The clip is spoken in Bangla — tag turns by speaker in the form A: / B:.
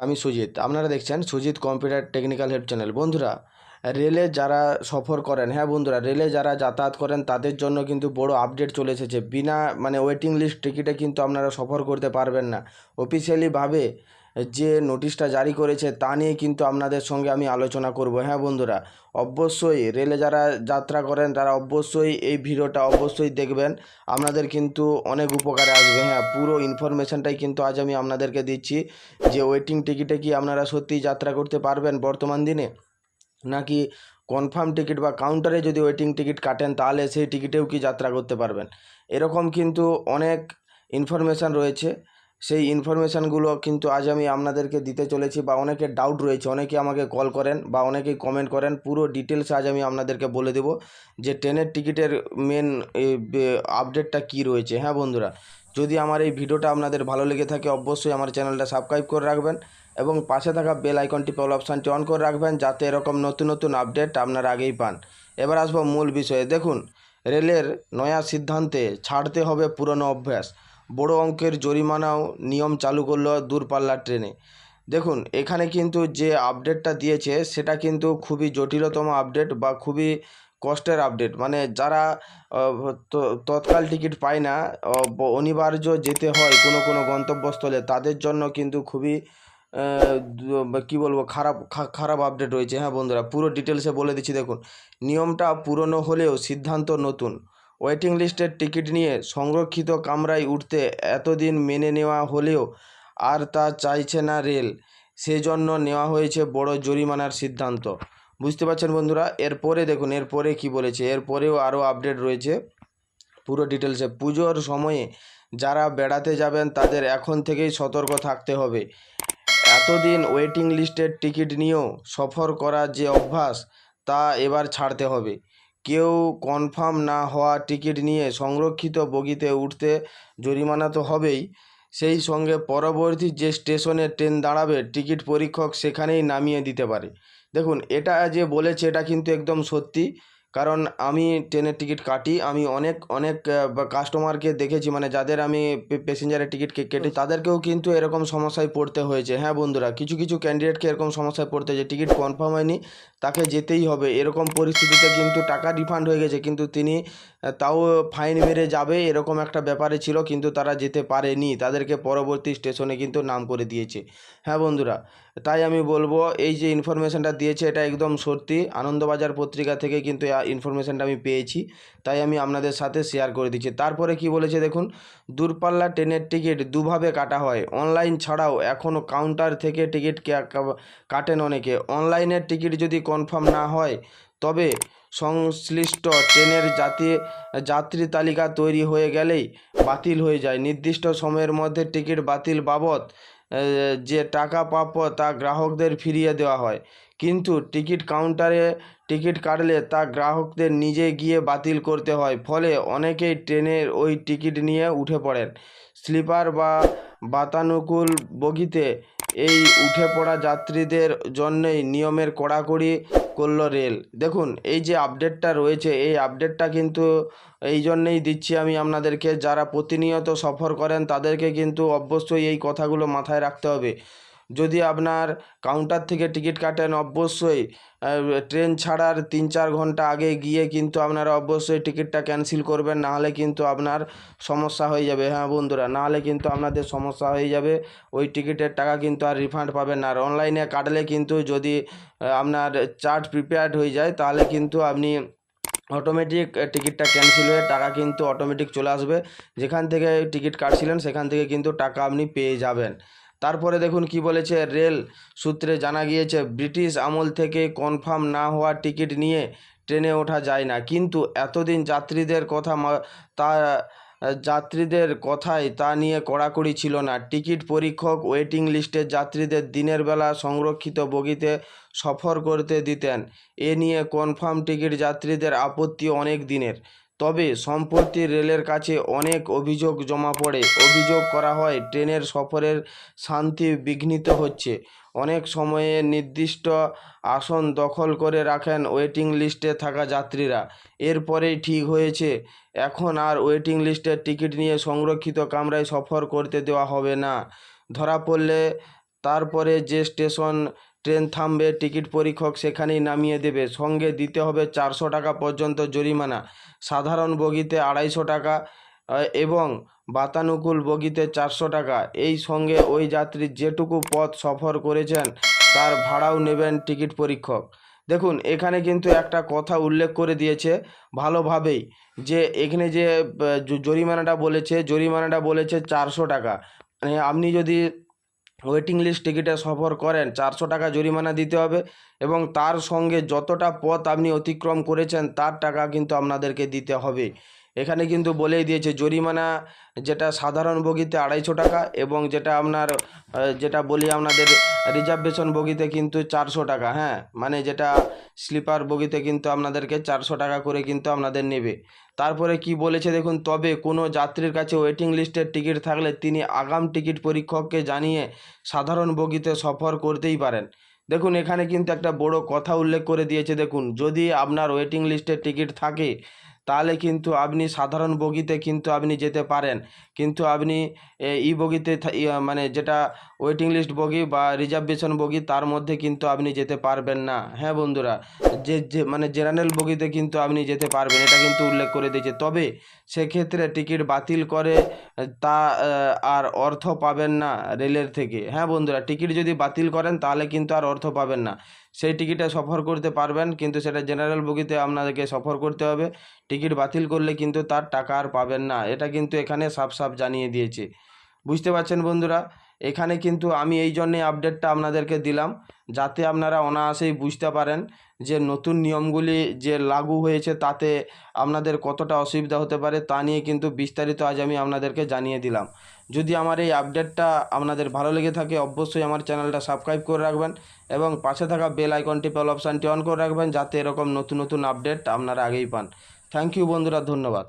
A: আমি সুজিত, আপনারা দেখছেন Sujit computer technical help channel. বন্ধুরা, রেলে যারা সফর করেন, হ্যাঁ বন্ধুরা, রেলে যারা যাতায়াত করেন তাদের জন্য কিন্তু বড় আপডেট চলে এসেছে। বিনা ওয়েটিং লিস্ট টিকিটে কিন্তু আপনারা সফর করতে পারবেন না। অফিসিয়ালিভাবে যে নোটিশটা জারি করেছে তা নিয়ে কিন্তু আপনাদের সঙ্গে আমি আলোচনা করব। হ্যাঁ বন্ধুরা, অবশ্যই রেলে যারা যাত্রা করেন তারা অবশ্যই এই ভিডিওটা অবশ্যই দেখবেন, আপনাদের কিন্তু অনেক উপকারে আসবে। হ্যাঁ, পুরো ইনফরমেশানটাই কিন্তু আজ আমি আপনাদেরকে দিচ্ছি যে ওয়েটিং টিকিটে কি আপনারা সত্যিই যাত্রা করতে পারবেন বর্তমান দিনে, নাকি কনফার্ম টিকিট বা কাউন্টারে যদি ওয়েটিং টিকিট কাটেন তাহলে সেই টিকিটেও কি যাত্রা করতে পারবেন। এরকম কিন্তু অনেক ইনফরমেশান রয়েছে, সেই ইনফরমেশানগুলো কিন্তু আজ আমি আপনাদেরকে দিতে চলেছি। বা অনেকের ডাউট রয়েছে, অনেকে আমাকে কল করেন বা অনেকেই কমেন্ট করেন, পুরো ডিটেলস আজ আমি আপনাদেরকে বলে দেবো যে ট্রেনের টিকিটের মেন আপডেটটা কি রয়েছে। হ্যাঁ বন্ধুরা, যদি আমার এই ভিডিওটা আপনাদের ভালো লেগে থাকে অবশ্যই আমার চ্যানেলটা সাবস্ক্রাইব করে রাখবেন এবং পাশে থাকা বেল আইকনটি অল অপশানটি অন করে রাখবেন, যাতে এরকম নতুন নতুন আপডেট আপনারা আগেই পান। এবার আসবো মূল বিষয়ে। দেখুন, রেলের নয়া সিদ্ধান্তে ছাড়তে হবে পুরনো অভ্যাস, বড় অঙ্কের জরিমানাও নিয়ম চালু করলো দূরপাল্লার ট্রেনে। দেখুন, এখানে কিন্তু যে আপডেটটা দিয়েছে সেটা কিন্তু খুবই জটিলতম আপডেট বা খুবই কষ্টের আপডেট। যারা তৎকাল টিকিট পায় না, অনিবার্য যেতে হয় কোনো কোনো গন্তব্যস্থলে, তাদের জন্য কিন্তু খুবই কী বলবো, খারাপ আপডেট রয়েছে। হ্যাঁ বন্ধুরা, পুরো ডিটেলসে বলে দিচ্ছি। দেখুন, নিয়মটা পুরনো হলেও সিদ্ধান্ত নতুন। ওয়েটিং লিস্টের টিকিট নিয়ে সংরক্ষিত কামরায় উঠতে এতদিন মেনে নেওয়া হলেও আর তা চাইছে না রেল, সেজন্য নেওয়া হয়েছে বড় জরিমানার সিদ্ধান্ত। বুঝতে পারছেন বন্ধুরা? এরপরে দেখুন, এরপরে কি বলেছে, এরপরেও আরও আপডেট রয়েছে পুরো ডিটেলসে। পুজোর সময়ে যারা বেড়াতে যাবেন তাদের এখন থেকেই সতর্ক থাকতে হবে। এতদিন ওয়েটিং লিস্টের টিকিট নিয়েও সফর করার যে অভ্যাস তা এবার ছাড়তে হবে। কেউ কনফার্ম না হওয়া টিকিট নিয়ে সংরক্ষিত বগিতে উঠতে জরিমানা তো হবেই, সেই সঙ্গে পরবর্তী যে স্টেশনে ট্রেন দাঁড়াবে টিকিট পরীক্ষক সেখানেই নামিয়ে দিতে পারে। দেখুন, এটা যে বলেছে এটা কিন্তু একদম সত্যি, কারণ আমি ট্রেনের টিকিট কাটি। আমি অনেক অনেক কাস্টমারকে দেখেছি, যাদের আমি প্যাসেঞ্জারের টিকিট কেটে তাদেরকেও কিন্তু এরকম সমস্যায় পড়তে হয়েছে। হ্যাঁ বন্ধুরা, কিছু কিছু ক্যান্ডিডেটকে এরকম সমস্যায় পড়তে হয়েছে, টিকিট কনফার্ম হয়নি, তাকে যেতেই হবে। এরকম পরিস্থিতিতে কিন্তু টাকা রিফান্ড হয়ে গেছে, কিন্তু তিনি তাও ফাইন মেরে যাবে এরকম একটা ব্যাপারে ছিল, কিন্তু তারা যেতে পারেনি, তাদেরকে পরবর্তী স্টেশনে কিন্তু নাম করে দিয়েছে। হ্যাঁ বন্ধুরা, তাই আমি বলবো এই যে ইনফরমেশানটা দিয়েছে এটা একদম সত্যি। আনন্দবাজার পত্রিকা থেকে কিন্তু ইনফরমেশানটা আমি পেয়েছি, তাই আমি আপনাদের সাথে শেয়ার করে দিচ্ছি। তারপরে কি বলেছে দেখুন, দূরপাল্লা ট্রেনের টিকিট দুভাবে কাটা হয়, অনলাইন ছাড়াও এখনও কাউন্টার থেকে টিকিট কাটেন অনেকে। অনলাইনের টিকিট যদি কনফার্ম না হয় তবে সংশ্লিষ্ট ট্রেনের যাত্রী তালিকা তৈরি হয়ে গেলেই বাতিল হয়ে যায়। নির্দিষ্ট সময়ের মধ্যে টিকিট বাতিল বাবদ যে টাকা প্রাপ্য তা গ্রাহকদের ফিরিয়ে দেওয়া হয়, কিন্তু টিকিট কাউন্টারে টিকিট কাটলে তা গ্রাহকদের নিজে গিয়ে বাতিল করতে হয়। ফলে অনেকেই ট্রেনের ওই টিকিট নিয়ে উঠে পড়েন। স্লিপার বা বাতানুকূল বগিতে এই উঠে পড়া যাত্রীদের জন্যই নিয়মের কড়াকড়ি করল রেল। দেখুন, এই যে আপডেটটা রয়েছে এই আপডেটটা কিন্তু এই জন্যেই দিচ্ছি আমি আপনাদেরকে, যারা প্রতিনিয়ত সফর করেন তাদেরকে কিন্তু অবশ্যই এই কথাগুলো মাথায় রাখতে হবে। যদি আপনার কাউন্টার থেকে টিকিট কাটেন অবশ্যই ট্রেন ছাড়ার 3-4 ঘন্টা আগে গিয়ে কিন্তু আপনারা অবশ্যই টিকিটটা ক্যান্সেল করবেন, নাহলে কিন্তু আপনার সমস্যা হয়ে যাবে। হ্যাঁ বন্ধুরা, নাহলে কিন্তু আপনাদের সমস্যা হয়ে যাবে, ওই টিকিটের টাকা কিন্তু আর রিফান্ড পাবেন না। আর অনলাইনে কাটলে কিন্তু যদি আপনার চার্ট প্রিপেয়ার্ড হয়ে যায় তাহলে কিন্তু আপনি অটোমেটিক টিকিটটা ক্যান্সেল হয়ে টাকা কিন্তু অটোমেটিক চলে আসবে, যেখান থেকে টিকিট কাটছিলেন সেখান থেকে কিন্তু টাকা আপনি পেয়ে যাবেন। তারপরে দেখুন কি বলেছে, রেল সূত্রে জানা গিয়েছে ব্রিটিশ আমল থেকে কনফার্ম না হওয়া টিকিট নিয়ে ট্রেনে ওঠা যায় না, কিন্তু এতদিন তা যাত্রীদের কথায় তা নিয়ে কড়াকড়ি ছিল না। টিকিট পরীক্ষক ওয়েটিং লিস্টের যাত্রীদের দিনের বেলা সংরক্ষিত বগিতে সফর করতে দিতেন। এ নিয়ে কনফার্ম টিকিট যাত্রীদের আপত্তি অনেক দিনের। তবে সম্প্রতি রেলের কাছে অনেক অভিযোগ জমা পড়ে। অভিযোগ করা হয় ট্রেনের সফরের শান্তি বিঘ্নিত হচ্ছে। অনেক সময়ে নির্দিষ্ট আসন দখল করে রাখেন ওয়েটিং লিস্টে থাকা যাত্রীরা। এরপরেই ঠিক হয়েছে এখন আর ওয়েটিং লিস্টের টিকিট নিয়ে সংরক্ষিত কামরায় সফর করতে দেওয়া হবে না। ধরা পড়লে তারপরে যে স্টেশন ট্রেন থামবে টিকিট পরীক্ষক সেখানেই নামিয়ে দেবে। সঙ্গে দিতে হবে 400 টাকা পর্যন্ত জরিমানা। সাধারণ বগিতে 250 টাকা এবং বাতানুকূল বগিতে 400 টাকা। এই সঙ্গে ওই যাত্রী যেটুকু পথ সফর করেছেন তার ভাড়াও নেবেন টিকিট পরীক্ষক। দেখুন এখানে কিন্তু একটা কথা উল্লেখ করে দিয়েছে ভালোভাবেই, যে এখানে যে জরিমানাটা বলেছে 400 টাকা। মানে আপনি যদি ওয়েটিং লিস্ট টিকিটে সফর করেন 400 টাকা জরিমানা দিতে হবে এবং তার সঙ্গে যতটা পথ আপনি অতিক্রম করেছেন তার টাকা কিন্তু আপনাদেরকে দিতে হবে। এখানে কিন্তু বলেই দিয়েছে জরিমানা যেটা সাধারণ বগিতে 250 টাকা এবং যেটা আপনার যেটা বলি আপনাদের রিজার্ভেশন বগিতে কিন্তু 400 টাকা। হ্যাঁ, মানে যেটা স্লিপার বগিতে কিন্তু আপনাদেরকে 400 টাকা করে কিন্তু আপনাদের নেবে। তারপরে কি বলেছে দেখুন, তবে কোনো যাত্রীর কাছে ওয়েটিং লিস্টের টিকিট থাকলে তিনি আগাম টিকিট পরীক্ষককে জানিয়ে সাধারণ বগিতে সফর করতেই পারেন। দেখুন এখানে কিন্তু একটা বড় কথা উল্লেখ করে দিয়েছে। দেখুন যদি আপনার ওয়েটিং লিস্টের টিকিট থাকে তাহলে কিন্তু আপনি সাধারণ বগিতে কিন্তু আপনি যেতে পারেন, কিন্তু আপনি ই বগিতে মানে যেটা ওয়েটিং লিস্ট বগি বা রিজার্ভেশন বগি তার মধ্যে কিন্তু আপনি যেতে পারবেন না। হ্যাঁ বন্ধুরা, যে মানে জেনারেল বগিতে কিন্তু আপনি যেতে পারবেন, এটা কিন্তু উল্লেখ করে দিয়েছে। তবে সেক্ষেত্রে টিকিট বাতিল করে তা আর অর্থ পাবেন না রেলের থেকে। হ্যাঁ বন্ধুরা, টিকিট যদি বাতিল করেন তাহলে কিন্তু আর অর্থ পাবেন না। সেই টিকিটে সফর করতে পারবেন, কিন্তু সেটা জেনারেল বগিতে আপনাদেরকে সফর করতে হবে। টিকিট বাতিল করলে কিন্তু তার টাকা আর পাবেন না, এটা কিন্তু এখানে সাফ সাফ জানিয়ে দিয়েছে। বুঝতে পারছেন বন্ধুরা, এখানে কিন্তু আমি এই জন্যে আপডেটটা আপনাদেরকে দিলাম যাতে আপনারা অনায়াসেই বুঝতে পারেন যে নতুন নিয়মগুলি যে লাগু হয়েছে তাতে আপনাদের কতটা অসুবিধা হতে পারে, তা নিয়ে কিন্তু বিস্তারিত আজ আমি আপনাদেরকে জানিয়ে দিলাম। যদি আমার এই আপডেটটা আপনাদের ভালো লেগে থাকে অবশ্যই আমার চ্যানেলটা সাবস্ক্রাইব করে রাখবেন এবং পাশে থাকা বেল আইকনটি অল অপশানটি অন করে রাখবেন যাতে এরকম নতুন নতুন আপডেট আপনারা আগেই পান। থ্যাংক ইউ বন্ধুরা, ধন্যবাদ।